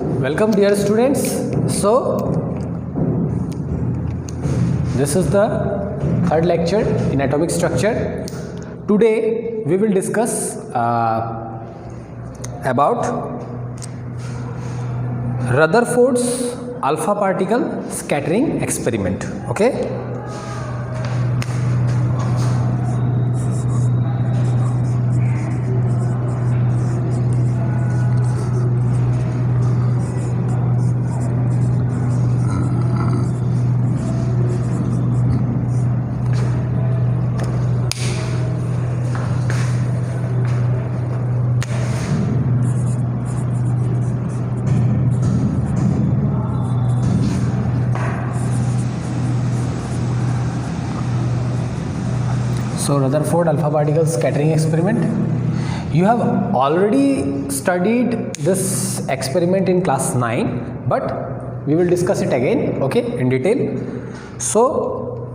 Welcome dear students. So this is the third lecture in atomic structure. Today we will discuss about Rutherford's alpha particle scattering experiment. Okay. So Rutherford alpha particle scattering experiment. You have already studied this experiment in class 9, but we will discuss it again, okay, in detail. So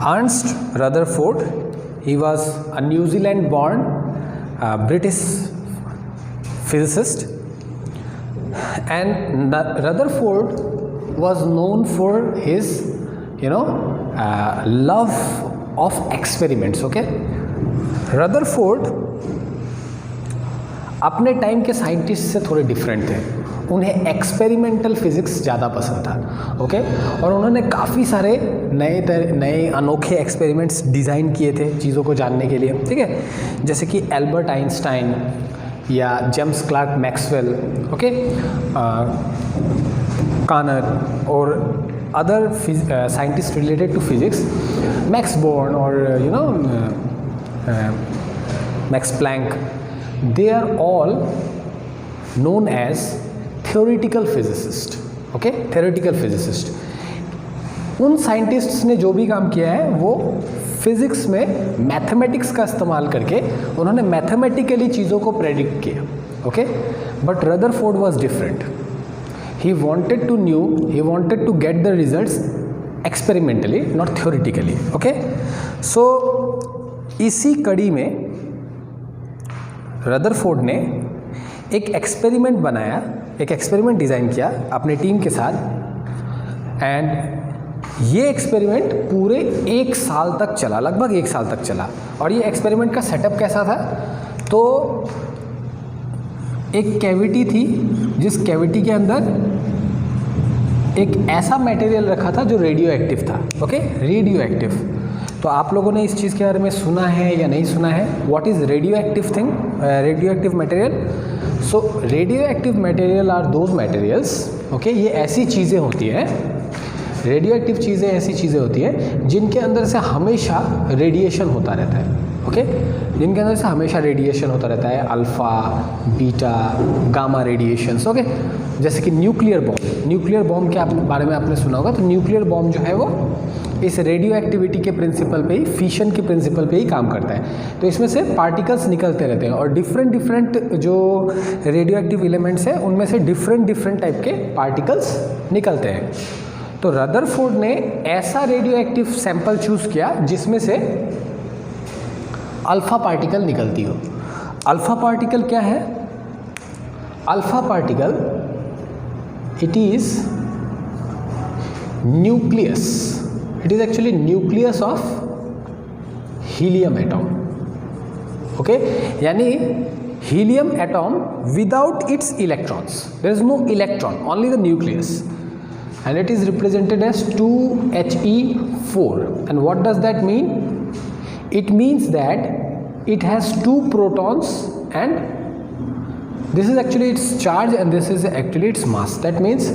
Ernst Rutherford, he was a New Zealand born British physicist, and Rutherford was known for his love of experiments. Okay, Rutherford अपने time के scientist से थोड़े different थे. उन्हें experimental physics ज़्यादा पसंद था. Okay, और उन्होंने काफ़ी सारे नए अनोखे एक्सपेरिमेंट्स डिज़ाइन किए थे चीज़ों को जानने के लिए. ठीक है, जैसे कि एल्बर्ट आइंस्टाइन या जेम्स क्लार्क मैक्सवेल, ओके, कानर और other scientists related to physics, Max Born or Max Planck, they are all known as theoretical physicists. Okay, theoretical physicist. उन साइंटिस्ट्स ने जो भी काम किया है वो फिजिक्स में मैथमेटिक्स का इस्तेमाल करके उन्होंने मैथमेटिकली चीज़ों को प्रेडिक्ट किया. Okay, but Rutherford was different. He wanted to get the results experimentally, not theoretically. Okay, so इसी कड़ी में रदरफोर्ड ने एक एक्सपेरिमेंट बनाया, एक एक्सपेरिमेंट डिज़ाइन किया अपने टीम के साथ, एंड ये एक्सपेरिमेंट पूरे 1 साल तक चला, लगभग 1 साल तक चला. और ये एक्सपेरिमेंट का सेटअप कैसा था, तो एक कैविटी थी जिस कैविटी के अंदर एक ऐसा मटेरियल रखा था जो रेडियो एक्टिव था. Okay, radio active. तो आप लोगों ने इस चीज़ के बारे में सुना है या नहीं सुना है? What is radioactive thing, radioactive material? So radioactive material are those materials, okay, ये ऐसी चीज़ें होती हैं, रेडियो एक्टिव चीज़ें ऐसी चीज़ें होती हैं जिनके अंदर से हमेशा रेडिएशन होता रहता है. ओके, जिनके अंदर से हमेशा रेडिएशन होता रहता है, alpha, beta, gamma radiations. Okay, जैसे कि न्यूक्लियर बॉम्ब के बारे में आपने सुना होगा. तो न्यूक्लियर बॉम्ब जो है वो इस रेडियो एक्टिविटी के प्रिंसिपल पे ही, फिशन के प्रिंसिपल पे ही काम करता है. तो इसमें से पार्टिकल्स निकलते रहते हैं और डिफरेंट जो रेडियो एक्टिव एलिमेंट्स हैं उनमें से डिफरेंट टाइप के पार्टिकल्स निकलते हैं. तो रदरफोर्ड ने ऐसा रेडियो एक्टिव सैंपल चूज़ किया जिसमें से अल्फ़ा पार्टिकल निकलती हो. अल्फ़ा पार्टिकल क्या है? Alpha particle, it is nucleus, it is actually nucleus of helium atom. Okay, यानी helium atom without its electrons, there is no electron, only the nucleus, and it is represented as 2He4. and what does that mean? It means that it has 2 protons and this is actually its charge and this is actually its mass. That means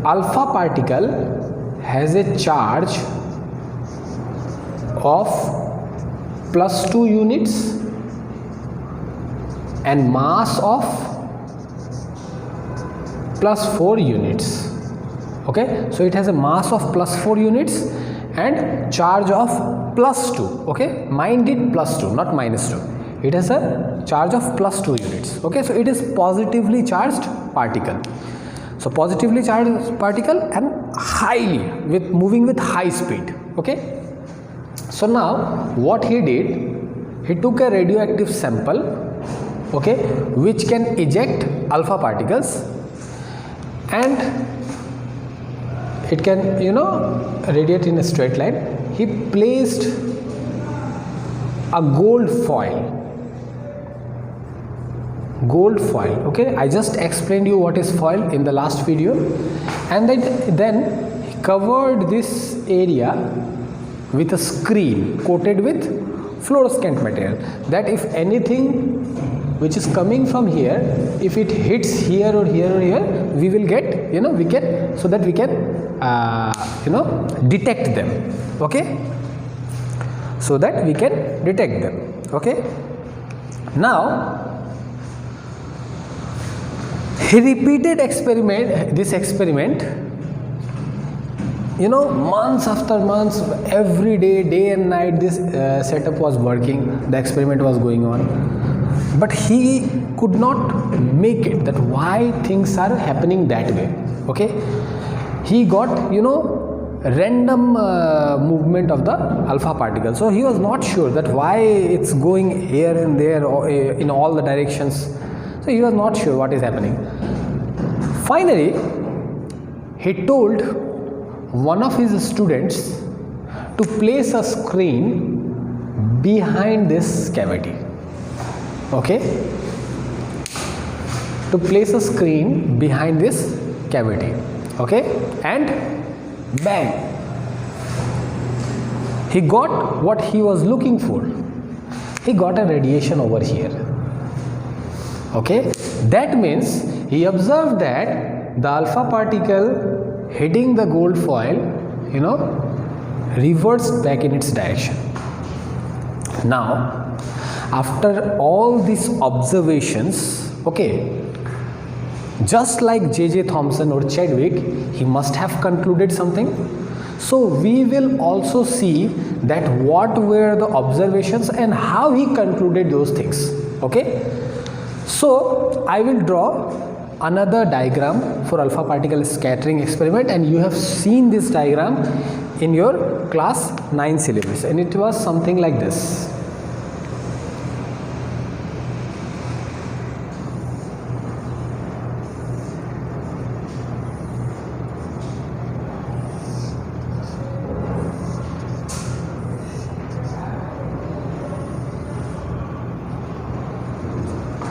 alpha particle has a charge of +2 units and mass of +4 units. Okay, so it has a mass of +4 units and charge of +2. Okay, mind it, +2, not -2. It has a charge of +2 units. Okay, so it is positively charged particle. So positively charged particle and moving with high speed. Okay, so now what he did, he took a radioactive sample okay, which can eject alpha particles, and it can, you know, radiate in a straight line. He placed a gold foil, okay. I just explained you what is foil in the last video, and then he covered this area with a screen coated with fluorescent material, that if anything which is coming from here, if it hits here or here or here, we will get, you know, we can, so that we can you know, detect them, okay, so that we can detect them, okay. Now he repeated this experiment, you know, months after months, every day and night, this setup was working, the experiment was going on, but he could not make it that why things are happening that way, okay. He got, you know, random movement of the alpha particle, so he was not sure that why it's going here and there or in all the directions, so he was not sure what is happening. Finally, he told one of his students to place a screen behind this cavity, okay, to place a screen behind this cavity, okay, and bang, he got what he was looking for. He got a radiation over here, okay. That means he observed that the alpha particle hitting the gold foil, you know, reversed back in its direction. Now, after all these observations, okay, just like J.J. Thomson or Chadwick, he must have concluded something. So we will also see that what were the observations and how he concluded those things, okay. So I will draw another diagram for alpha particle scattering experiment, and you have seen this diagram in your class 9 syllabus, and it was something like this.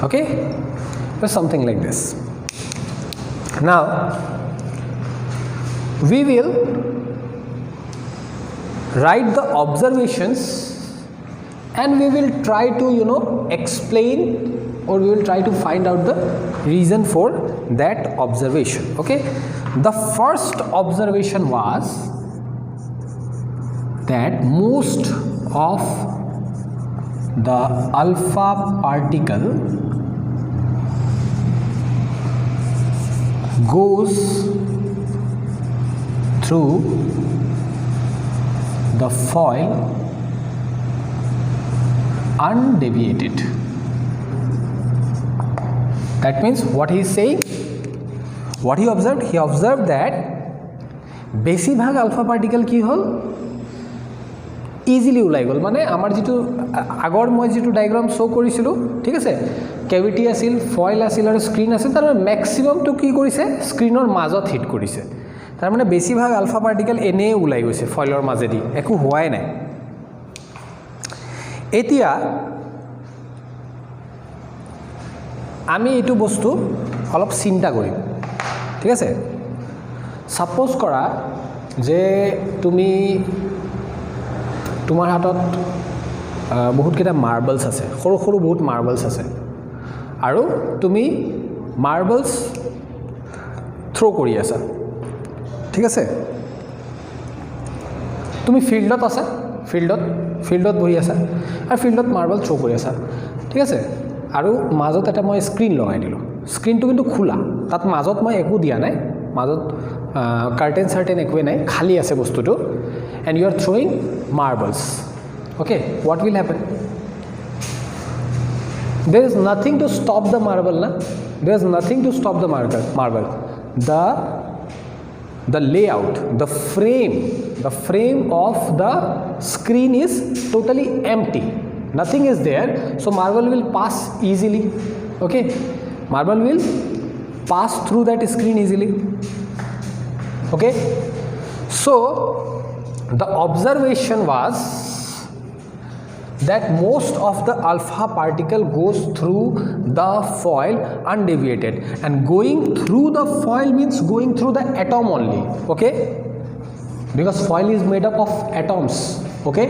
Okay, it was something like this. Now we will write the observations, and we will try to, you know, explain, or we will try to find out the reason for that observation, okay. The first observation was that most of the alpha particle goes through the foil undeviated. That means what he is saying, what he observed that বেশিরভাগ alpha particle কি হল easily ওলাই গ'ল, মানে আমাৰ যেটো আগৰ মই যেটো ডায়াগ্ৰাম শো কৰিছিলো, ঠিক আছে, কেভিটি আছিল, ফয়েল আছিল আৰু স্ক্ৰিন আছিল, তাৰ ম্যাক্সিমামটো কি কৰিছে, স্ক্ৰিনৰ মাজত হিট কৰিছে, তাৰ মানে বেছিভাগ আলফা পাৰ্টিকেল এনে ওলাই গৈছে ফয়েলৰ মাজেদি, একো হোৱাই নাই। এতিয়া আমি এইটো বস্তু অলপ চিন্তা কৰিম, ঠিক আছে। সাপোজ কৰা যে তুমি তোমাৰ হাতত বহুত কেইটা মাৰ্বলছ আছে, সৰু সৰু বহুত মাৰ্বলছ আছে, আৰু তুমি মাৰ্বলছ থ্ৰো কৰি আছা, ঠিক আছে। তুমি ফিল্ডত আছা, ফিল্ডত বহি আছা আৰু ফিল্ডত মাৰ্বল থ্ৰো কৰি আছা, ঠিক আছে। আৰু মাজত এটা মই স্ক্ৰিন লগাই দিলোঁ, স্ক্ৰিনটো কিন্তু খোলা, তাত মাজত মই একো দিয়া নাই, মাজত কাৰ্টেন চাৰ্টেন একোৱে নাই, খালী আছে বস্তুটো, and you are throwing marbles, okay, what will happen? There is nothing to stop the marble, na? There is nothing to stop the marble. The layout, the frame of the screen is totally empty, nothing is there, so marble will pass easily. Okay, marble will pass through that screen easily. Okay, so the observation was that most of the alpha particle goes through the foil undeviated, and going through the foil means going through the atom only. Okay, because foil is made up of atoms. Okay,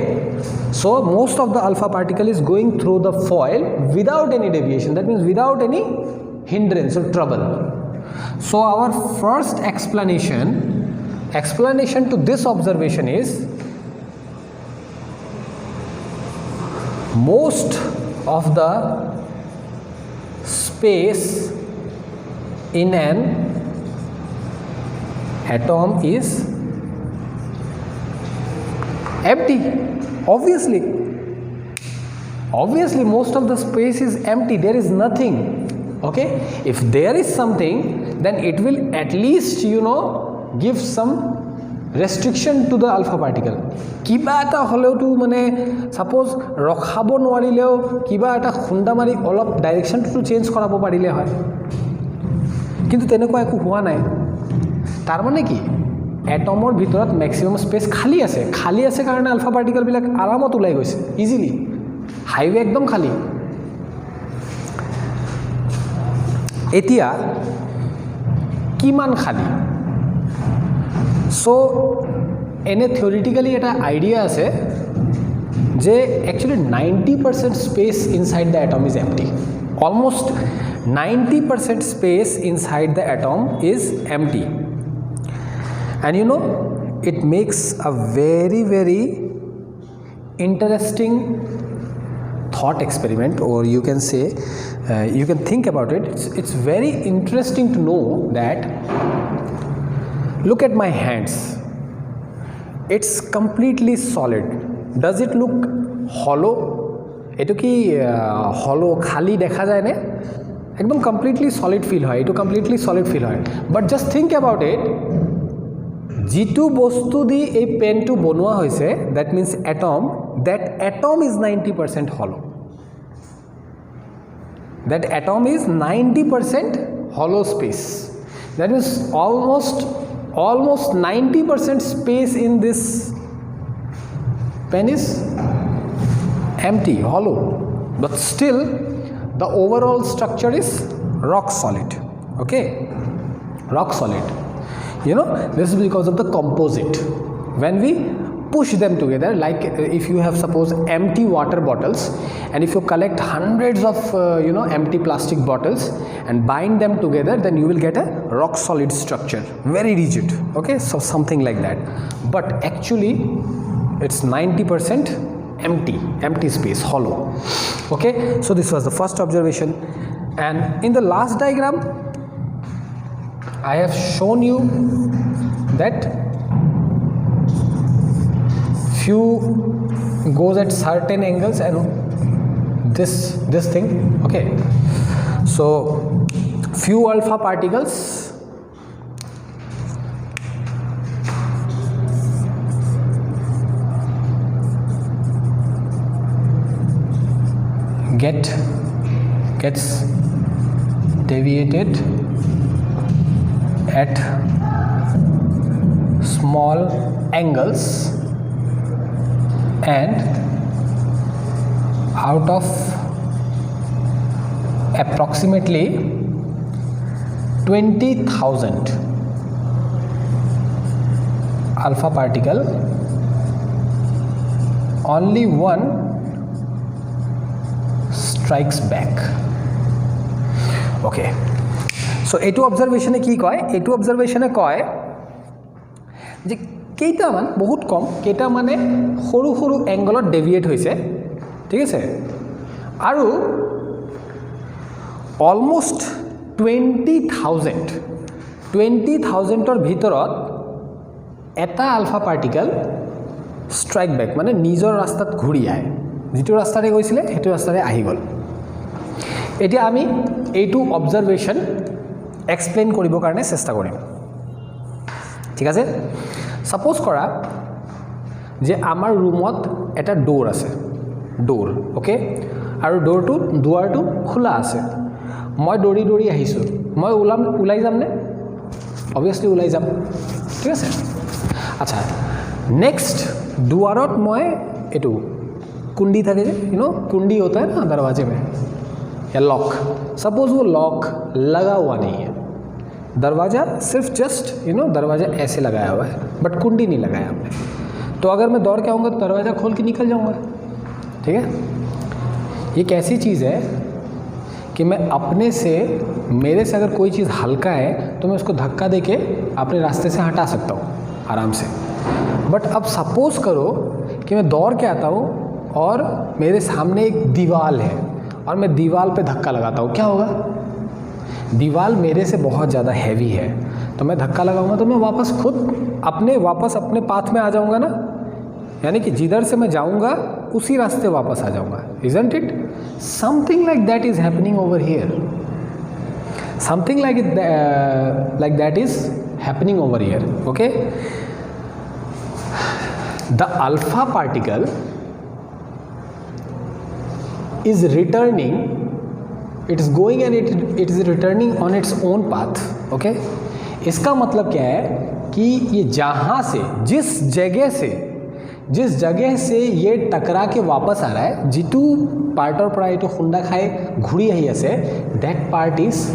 so most of the alpha particle is going through the foil without any deviation, that means without any hindrance or trouble. So our first explanation to this observation is most of the space in an atom is empty. Obviously most of the space is empty, there is nothing. Okay, if there is something, then it will at least, you know, give some restriction to the alpha particle. কিবা এটা হলেও তো মানে suppose ৰখাব নোৱাৰিলেও কিবা এটা খুন্দা মাৰি অলপ ডাইৰেকশনটো চেঞ্জ কৰাব পাৰিলে হয়, কিন্তু তেনেকুৱা একো হোৱা নাই। তাৰ মানে কি এটমৰ ভিতৰত ম্যাক্সিমাম স্পেস খালি আছে কাৰণে আলফা পাৰ্টিকল বিলাক আৰামত ওলাই গৈছে ইজিলি, হাইৱে একদম খালি। এতিয়া কিমান খালি? সো এনে থিওরিটিক্যালি এটা আইডিয়া আছে যে actually 90% space inside the atom is empty. Almost 90% space inside the atom is empty, and you know it makes a very very interesting thought experiment, or you can say you can think about it. It's very interesting to know that look at my hands, it's completely solid. Does it look hollow? এটো কি হলো খালি দেখা যায় না, একদম completely solid feel হয়, এটো কমপ্লিটলি সলিড ফিল হয়। But just think about it, যেটো বস্তু দি এই পেনটো বনোৱা হৈছে that means atom, that atom is 90% হলো, that atom is 90% hollow space. That means almost 90% space in this pen is empty, hollow, but still the overall structure is rock solid. Okay, rock solid. You know, this is because of the composite. When we push them together, like if you have suppose empty water bottles, and if you collect hundreds of empty plastic bottles and bind them together, then you will get a rock solid structure, very rigid. Okay, so something like that. But actually it's 90% empty space, hollow. Okay, so this was the first observation, and in the last diagram I have shown you that few goes at certain angles and this thing. Okay, so few alpha particles gets deviated at small angles, and out of approximately 20,000 alpha particle, only one strikes back. Okay, so এইটো অবজারভেশনে কি কয়? এইটো অবজারভেশনে কয় যে কেইটামান বহুত কম, কেইটা মানে সৰু সৰু এংগলত ডেভিয়েট হৈছে, ঠিক আছে, আৰু অলমোষ্ট 20,000ৰ ভিতৰত এটা আলফা পাৰ্টিকল ষ্ট্ৰাইক বেক, মানে নিজৰ ৰাস্তাত ঘূৰি আহে, যিটো ৰাস্তাৰে গৈছিলে সেইটো ৰাস্তাৰে আহি গ'ল। এতিয়া আমি এইটো অবজারভেশন এক্সপ্লেইন কৰিবৰ কাৰণে চেষ্টা কৰিম, ঠিক আছে। সাপোজ কৰা যে আমাৰ ৰুমত এটা ডোৰ আছে, ডোৰ অ'কে আৰু দুৱাৰটো খোলা আছে মই দৌৰি দৌৰি আহিছোঁ মই ওলাই যামনে অবভিয়াছলি ওলাই যাম ঠিক আছে আচ্ছা নেক্সট दुआरत मैं एटू कुंडी थे कुंडी होता है ना दरवाजे में या लॉक सपोज वो लॉक लगा हुआ नहीं है दरवाज़ा सिर्फ जस्ट दरवाज़ा ऐसे लगाया हुआ है बट कुंडी नहीं लगाया हमने तो अगर मैं दौड़ के आऊँगा तो दरवाज़ा खोल के निकल जाऊँगा ठीक है ये एक ऐसी चीज़ है कि मैं अपने से मेरे से अगर कोई चीज़ हल्का है तो मैं उसको धक्का दे के अपने रास्ते से हटा सकता हूँ आराम से बट अब सपोज़ करो कि मैं दौड़ के आता हूँ और मेरे सामने एक दीवार है और मैं दीवार पे धक्का लगाता हूँ क्या होगा दीवार मेरे से बहुत ज़्यादा हैवी है तो मैं धक्का लगाऊंगा तो मैं वापस अपने पाथ में आ जाऊँगा ना यानी कि जिधर से मैं जाऊँगा उसी रास्ते वापस आ जाऊँगा isn't it something like that is happening over here something like that is happening over here okay The alpha particle is returning, it is going and it is returning on its own path. Okay? इसका मतलब क्या है कि ये जहाँ से जिस जगह से ये टकरा के वापस आ रहा है जितू पार्टर पड़ा ये तो खुंडा खाए घुड़ी ही ऐसे that part is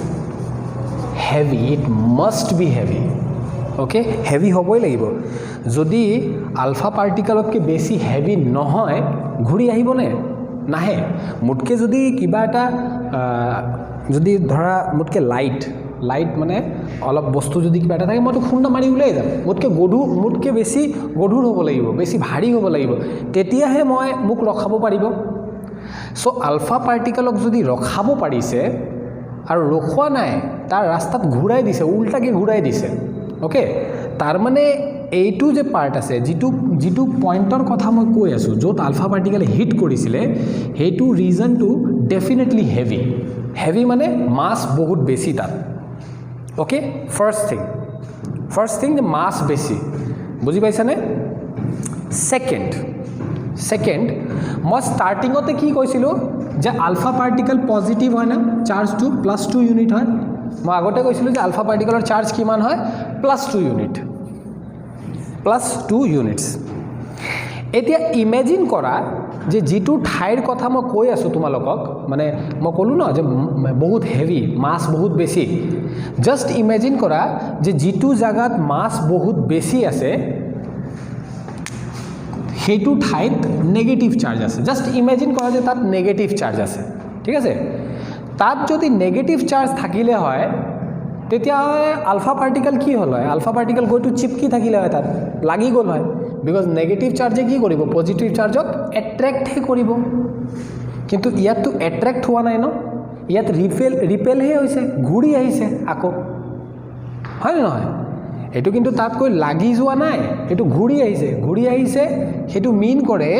heavy, it must be heavy. Okay heavy हबई লাগিব যদি আলফা পাৰ্টিকলতকৈ বেছি হেভি নহয় ঘূৰি আহিবনে নাহে মুটকে যদি কিবা এটা যদি ধৰা মুটকে লাইট মানে অলপ বস্তু যদি কিবা এটা থাকে মইতো খুন্দা মাৰি ওলাই যাম মুটকে বেছি গধুৰ হ'ব লাগিব বেছি ভাৰী হ'ব লাগিব তেতিয়াহে মই মোক ৰখাব পাৰিব সো আলফা পাৰ্টিকলক যদি ৰখাব পাৰিছে আৰু ৰখোৱা নাই তাৰ ৰাস্তাত ঘূৰাই দিছে উল্টাকে ঘূৰাই দিছে ओके तार माने এইটো যে পার্ট আছে जितु पॉइंटर कथा मैं কৈ আছো যত আলফা পার্টিকল হিট কৰিছিলে হেতু ৰিজন টু ডেফিনেটলি হেভি মানে মাস বহুত বেছি তাত ओके ফার্স্ট থিং যে মাস বেছি বুজি পাইছানে সেকেন্ড মই স্টার্টিংতে কি কৈছিলো যে আলফা পার্টিকল পজিটিভ হয় না চার্জ টু +2 ইউনিট হয় मैं आगते कैसिलो जे आलफा पार्टिकलर चार्ज किमान है +2 यूनिट्स एतिया इमेजिन करा जे जितु ठाइर कथा मैं কৈ आसो तुमालोকক माने मैं कलु न जे बहुत हेवी मास बहुत बेसी जस्ट इमेजिन करा जे जितु जगत मास बहुत बेसी आसे हेतु ठाइत नेगेटिव चार्ज आसे जस्ट इमेजिन करा जे तात नेगेटिव चार्ज आसे ठीक आसे তাত যদি নেগেটিভ চার্জ থাকিলে হয় তেতিয়া আলফা পার্টিকল কি হল হয় আলফা পার্টিকল গৈ টু চিপকি থাকিলে হয় তাত লাগি গল হয় বিকজ নেগেটিভ চার্জে কি কৰিব পজিটিভ চার্জক এট্ৰেক্ট হে কৰিব কিন্তু ইয়াত তো এট্ৰেক্ট হোৱা নাই ন ইয়াত ৰিপেল হে হৈছে ঘূৰি আহিছে আকৌ হয় নহয় এটো কিন্তু তাত কৈ লাগি যোৱা নাই এটো ঘূৰি আহিছে হেতু মিন কৰে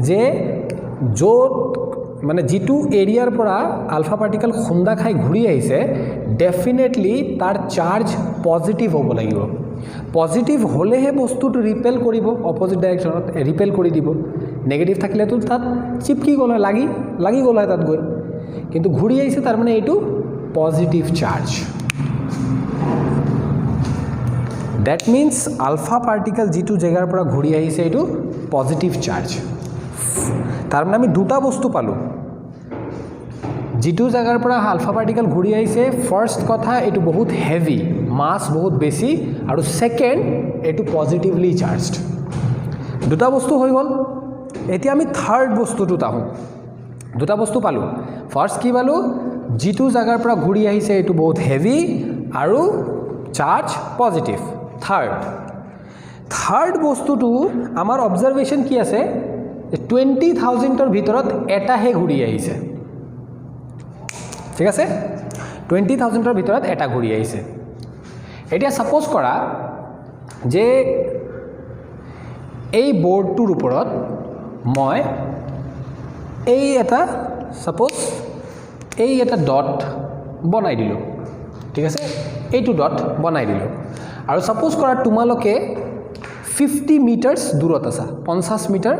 যে যত মানে जितु एरियार परा आलफा पार्टिकल खुंदा खाई घूरी आइसे डेफिनेटली तार चार्ज पजिटिव होब लागिब पजिटिव होले हे बस्तुটো रिपेल करिब अपोजिट डायरेक्शनत रिपेल करि दिब नेगेटिव থাকিলে তো তাত চিপকি গল লাগি গল তাত গৈ কিন্তু ঘূৰি আইছে তার মানে এটু positive charge that means alpha particle जितु जगार परा घूरी आइसे एटु पजिटिव चार्ज तार माने आमी दुटा बस्तु पालो जितु जगार परा आलफा पार्टिकल घूरी आइसे फार्स्ट कथा एटु बहुत हेवी मास बहुत बेसी और सेकेंड एटु पजिटिवली चार्जड दुटा बस्तु हो गल एतिया आमी थार्ड बस्तुटुत आहों दुटा बस्तु पालो फार्स्ट कि पालो जितु जगार परा घूरी आइसे एटु बहुत हेवी और चार्ज पजिटिव थार्ड बस्तुटु आमार ऑब्जार्वेशन कि आछे 20,000 ভিতৰত এটাহে ঘূৰি আহিছে ঠিক আছে 20,000 ভিতৰত এটা ঘূৰি আহিছে এতিয়া সাপোজ কৰা যে এই বোৰ্ডটোৰ ওপৰত মই এই এটা সাপোজ এই এটা ডট বনাই দিলো ঠিক আছে এইটো ডট বনাই দিলো আৰু সাপোজ কৰা তোমালোকে 50 মিটাৰছ দূৰত আছা 50 মিটাৰ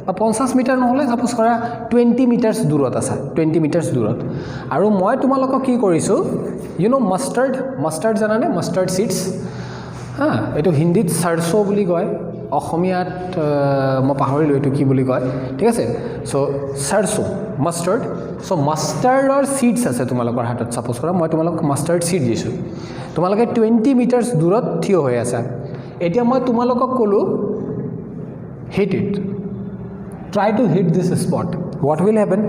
বা 50 মিটাৰ নহ'লে সাপোজ কৰা 20 মিটাৰ্ছ দূৰত আছা 20 মিটাৰ্ছ দূৰত আৰু মই তোমালোকক কি কৰিছোঁ ইউ নো মাষ্টাৰ্ড জানানে মাষ্টাৰ্ড সিডছ হা এইটো হিন্দীত सरसों বুলি কয় অসমীয়াত মই পাহৰিলোঁ এইটো কি বুলি কয় ঠিক আছে সো सरसों মাষ্টাৰ্ড সো মাষ্টাৰ্ডৰ সিডছ আছে তোমালোকৰ হাতত সাপোজ কৰা মই তোমালোকক মাষ্টাৰ্ড সিড দিছোঁ তোমালোকে 20 মিটাৰ্ছ দূৰত থিয় হৈ আছা এতিয়া মই তোমালোকক ক'লো hit it try to hit this spot what will happen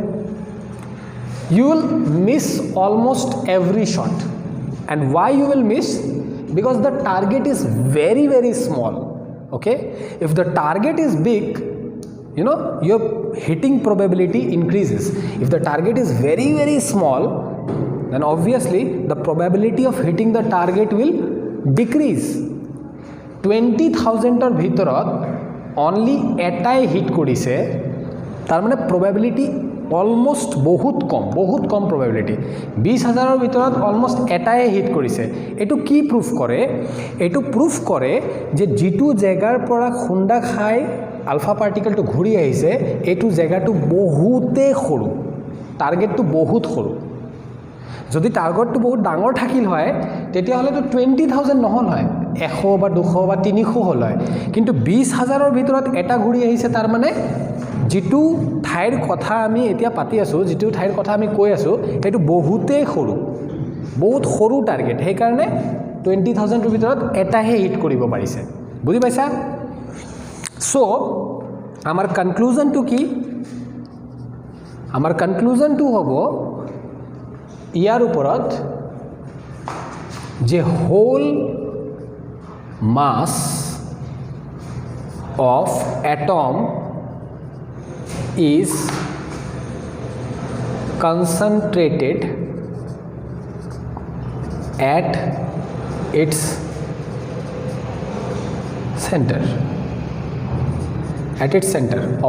you will miss almost every shot and why you will miss because the target is very very small okay if the target is big you know your hitting probability increases if the target is very very small then obviously the probability of hitting the target will decrease 20,000 or ভিতৰত only এটাই hit কৰিছে তাৰ মানে probability almost বহুত কম probability 20,000 ৰ ভিতৰত almost এটাই hit কৰিছে এটো কি প্ৰুফ কৰে এটো প্ৰুফ কৰে যে যেটো জায়গাৰ পৰা খুন্দা খাই আলফা পাৰ্টিকলটো ঘূৰি আহিছে এটো জায়গাটো বহুতে সৰু টাৰ্গেটটো বহুত সৰু যদি টাৰ্গেটটো বহুত ডাঙৰ থাকিল হয় তেতিয়া হলে তো 20,000 নহল হয় 100 বা 200 বা 300 হল হয় কিন্তু 20,000 ৰ ভিতৰত এটা ঘূৰি আহিছে তাৰ মানে যেটো ঠাইৰ কথা আমি এতিয়া পাতি আছো যেটো ঠাইৰ কথা আমি কৈ আছো এটো বহুতে সৰু বহুত সৰু টাৰ্গেট সেই কাৰণে 20,000 ৰ ভিতৰত এটাহে হিট কৰিব পাৰিছে বুজি পাইছা সো আমাৰ কনক্লুজন টু কি আমাৰ কনক্লুজন টু হ'ব ইয়াৰ ওপৰত যে whole mass of atom is concentrated at its center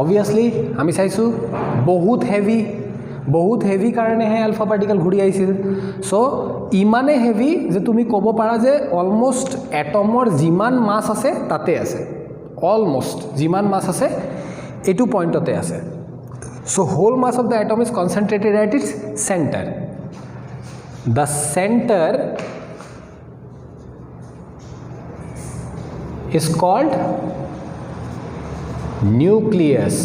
obviously আমি চাইছো বহুত হেভি কাৰণে হে আলফা পাৰ্টিকল ঘূৰি আহিছিল সো ইমানে হেভি যে তুমি ক'ব পাৰা যে অলমোস্ট এটমৰ যিমান মাস আছে তাতে আছে অলমোস্ট যিমান মাস আছে এটো পইণ্টতে আছে so whole mass of the atom is concentrated at its centre the centre is called nucleus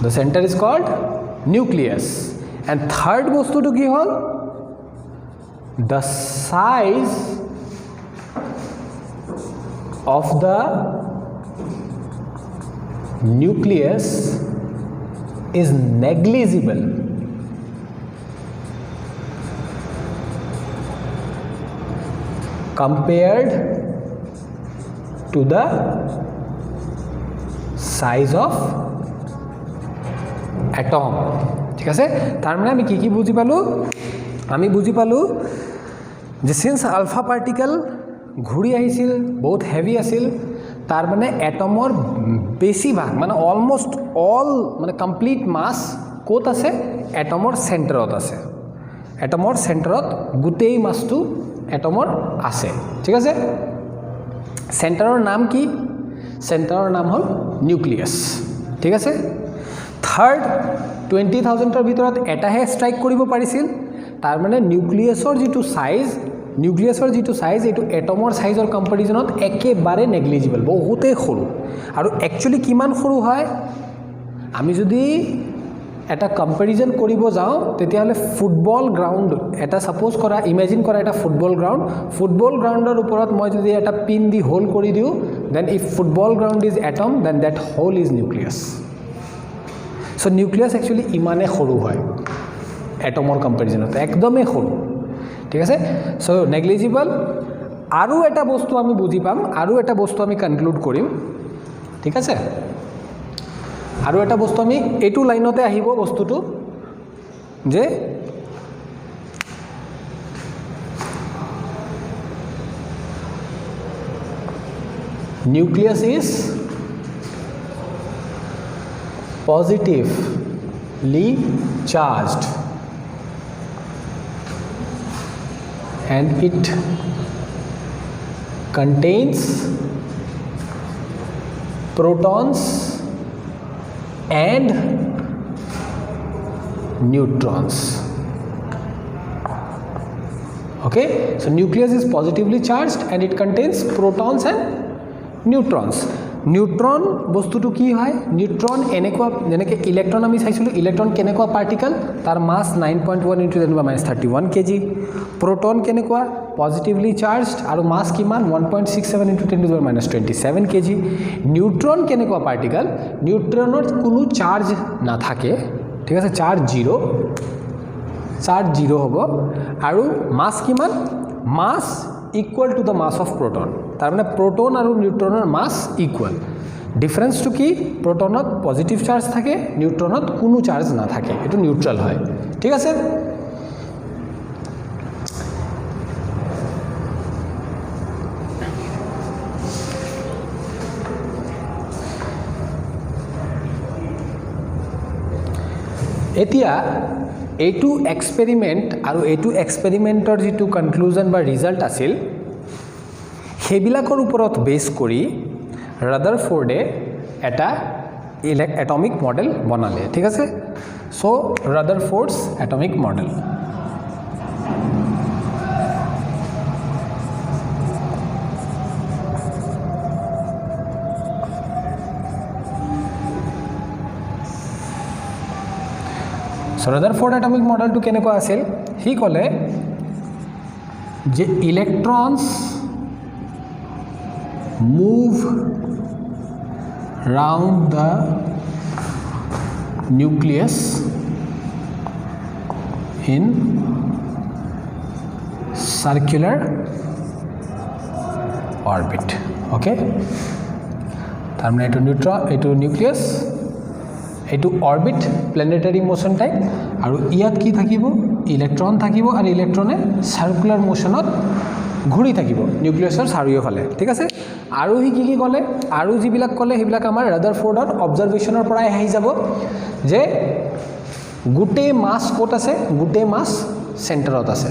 the center is called nucleus and third বস্তু to কি হল the size of the nucleus is negligible compared to the size of atom ঠিক আছে তার মানে আমি কি বুঝি পালো আমি বুঝি পালো যে সিন্স আলফা পার্টিকল ঘুরি আহিছিল বহুত হেভি আছিল তার মানে এটমৰ বেছিভাগ মানে অলমোস্ট অল মানে কমপ্লিট মাস কোত আছে এটমৰ সেন্টাৰত আছে এটমৰ সেন্টাৰত গুটেই মাসটো এটমৰ আছে ঠিক আছে সেন্টাৰৰ নাম কি সেন্টাৰৰ নাম হল নিউক্লিয়াস ঠিক আছে থার্ড 20,000 ৰ ভিতৰত এটাহে স্ট্ৰাইক কৰিব পাৰিছিল তাৰ মানে নিউক্লিয়াছৰ যেটো সাইজ এটো এটমৰ সাইজৰ কম্পাৰিজনত একেবাৰে নেগলিজিবল বহুতে সৰু আৰু একচুয়ালি কিমান সৰু হয় আমি যদি এটা কম্পাৰিজন কৰিব যাওঁ তেতিয়াহলে ফুটবল গ্ৰাউন্ড এটা সাপোজ কৰা ইমাজিন কৰা এটা ফুটবল গ্ৰাউন্ডৰ ওপৰত মই যদি এটা পিন দি হোল কৰি দিও then if football ground is atom then that hole is nucleus so nucleus actually ইমানে সৰু হয় এটমৰ কম্পাৰিজনত একদমই সৰু ঠিক আছে সো নেগলিজিবল আৰু এটা বস্তু আমি বুজি পাম আৰু এটা বস্তু আমি কনক্লুড কৰিম ঠিক আছে আৰু এটা বস্তু আমি এটু লাইনতে আহিব বস্তুটো যে nucleus is positively charged and it contains protons and neutrons. Okay, so nucleus is positively charged and it contains protons and neutrons. Neutron বস্তুটো কি হয় নিউট্ৰন এনেকুৱা যেনেকৈ ইলেক্ট্ৰন আমি চাইছিলোঁ ইলেক্ট্ৰন কেনেকুৱা পাৰ্টিকল তাৰ মাছ 9.1 × 10⁻31 kg প্ৰোটন কেনেকুৱা পজিটিভলি চাৰ্জড আৰু মাছ কিমান 1.67 × 10⁻27 kg নিউট্ৰন কেনেকুৱা পাৰ্টিকল নিউট্ৰনৰ কোনো চাৰ্জ নাথাকে ঠিক আছে চাৰ্জ জিৰো হ'ব আৰু মাছ কিমান মাছ equal to the mass of proton তাৰ মানে proton আৰু নিউট্ৰনৰ মাছ equal ডিফাৰেন্স টু কি protonত পজিটিভ চাৰ্জ থাকে নিউট্ৰনত কোনো চাৰ্জ না থাকে এটো নিউট্ৰাল হয় ঠিক আছে এতিয়া এইটো এক্সপেৰিমেন্ট আৰু এইটো এক্সপেৰিমেন্টৰ যেটো কনক্লুজন বা ৰিজাল্ট আছিল হেবিলাকৰ ওপৰত বেস কৰি ৰাদাৰফোৰ্ডে এটা এটমিক মডেল বনালে ঠিক আছে so Rutherford's atomic model So Rutherford atomic model to কেনেকুৱা আছিল হি কলে যে ইলেক্ট্ৰনস move round the nucleus in circular orbit okay তার মানে এটা নিউট্রন এটা নিউক্লিয়াস এটো অরবিট প্ল্যানেটারি মোশন টাইপ আর ইয়াত কি থাকিব ইলেক্ট্রন থাকিব আর ইলেক্ট্রনে সার্কুলার মোশনত ঘুরি থাকিব নিউক্লিয়াসৰ চাৰিওফালে ঠিক আছে আৰু হি কি কলে আৰু যিবিলাক কলে হেবিলাক আমাৰ ৰাদাৰফোৰ্ডৰ অবজাৰভেশনৰ পৰাই আহি যাব যে গুটে মাস কোট আছে গুটে মাস সেন্টাৰত আছে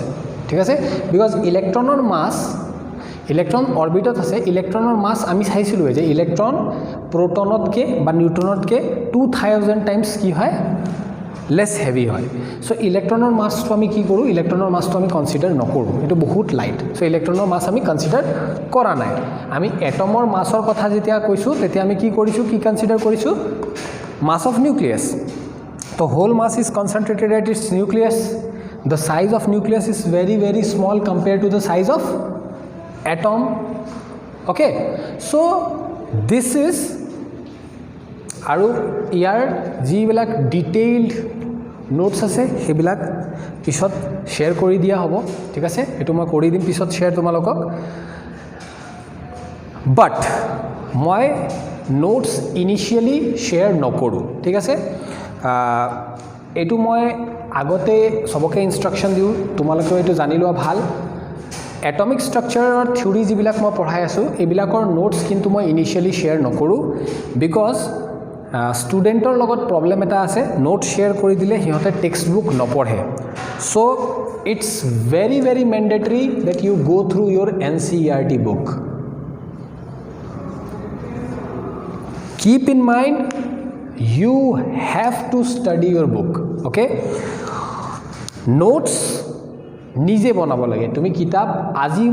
ঠিক আছে বিকজ ইলেক্ট্ৰনৰ মাস ইলেক্ট্ৰন অরবিটত আছে ইলেক্ট্ৰনৰ মাস আমি চাইছিলো যে ইলেক্ট্ৰন প্রোটনতকে বা নিউট্ৰনতকে 2000 টাইমস কি হয় লেস হেভি হয় সো ইলেক্ট্ৰনৰ মাসটো আমি কি কৰো ইলেক্ট্ৰনৰ মাসটো আমি কনসিডার নকৰো এটো বহুত লাইট সো ইলেক্ট্ৰনৰ মাস আমি কনসিডার কৰা নাই আমি এটমৰ মাসৰ কথা যেতিয়া কৈছো তেতিয়া আমি কি কৰিছো কি কনসিডার কৰিছো মাস অফ নিউক্লিয়াস তো whole mass is concentrated at its nucleus the size of nucleus is very small compared to the size of atom okay so this is আৰু ইয়াৰ যিবিলাক ডিটেইলড নোটস আছে হেবিলাক পিছত শেয়ার কৰি দিয়া হ'ব ঠিক আছে এটো মই কৰি দিম পিছত শেয়ার তোমালোকক বাট মই নোটস ইনিশিয়ালি শেয়ার নকৰো ঠিক আছে এটো মই আগতে সবকে ইনস্ট্রাকশন দিও তোমালোকে এটো জানি লোৱা ভাল এটমিক স্ট্রাকচাৰৰ থিওৰি যিবিলাক মই পঢ়াই আছো এবিলাকৰ নোটস কিন্তু মই ইনিশিয়ালি শেয়ার নকৰো বিকজ স্টুডেন্টৰ লগত প্ৰবলেম এটা আছে নোট শেয়ার কৰি দিলে হিহঁতে টেক্সট বুক নপঢ়ে so it's very mandatory that you go through your NCERT book keep in mind you have to study your book okay notes নিজে বনাব লাগে তুমি কিতাপ আজি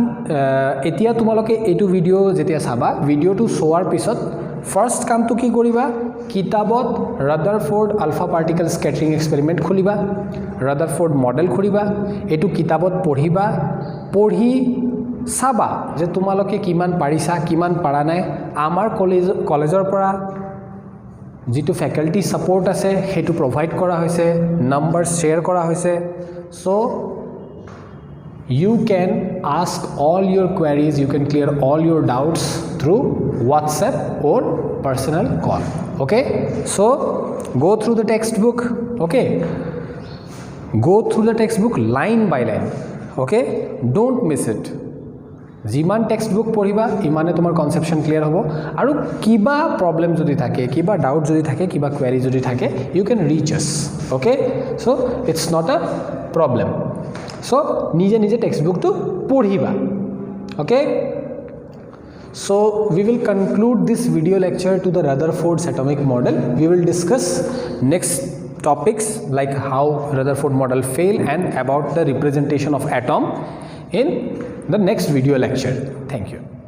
এতিয়া তোমালোকে এটো ভিডিও যেতিয়া চাবা ভিডিওটো সোৱাৰ পিছত ফার্স্ট কাম তো কি কৰিবা কিতাবত Rutherford alpha particle scattering experiment খুলিবা ৰাদাৰফোৰ্ড মডেল খুলিবা এটো কিতাবত পঢ়িবা পঢ়ি চাবা যে তোমালোকে কিমান পাৰিছা কিমান পাৰা নাই আমাৰ কলেজৰ পৰা যেটো ফ্যাকাল্টি সাপোর্ট আছে হেতু প্রোভাইড করা হয়েছে নাম্বার শেয়ার করা হয়েছে so you can ask all your queries you can clear all your doubts through WhatsApp or personal call okay so go through the textbook okay go through the textbook line by line okay don't miss it জিমান text book পঢ়িবা ইমানে তোমাৰ conception clear হ'ব আৰু কিবা problem যদি থাকে কিবা ডাউট যদি থাকে কিবা কোৱেৰি যদি থাকে you can reach us okay so it's not a problem so নিজে টেক্সট বুকটো পঢ়িবা okay So we will conclude this video lecture to the Rutherford's atomic model. We will discuss next topics like how Rutherford model fail and about the representation of atom in the next video lecture. Thank you.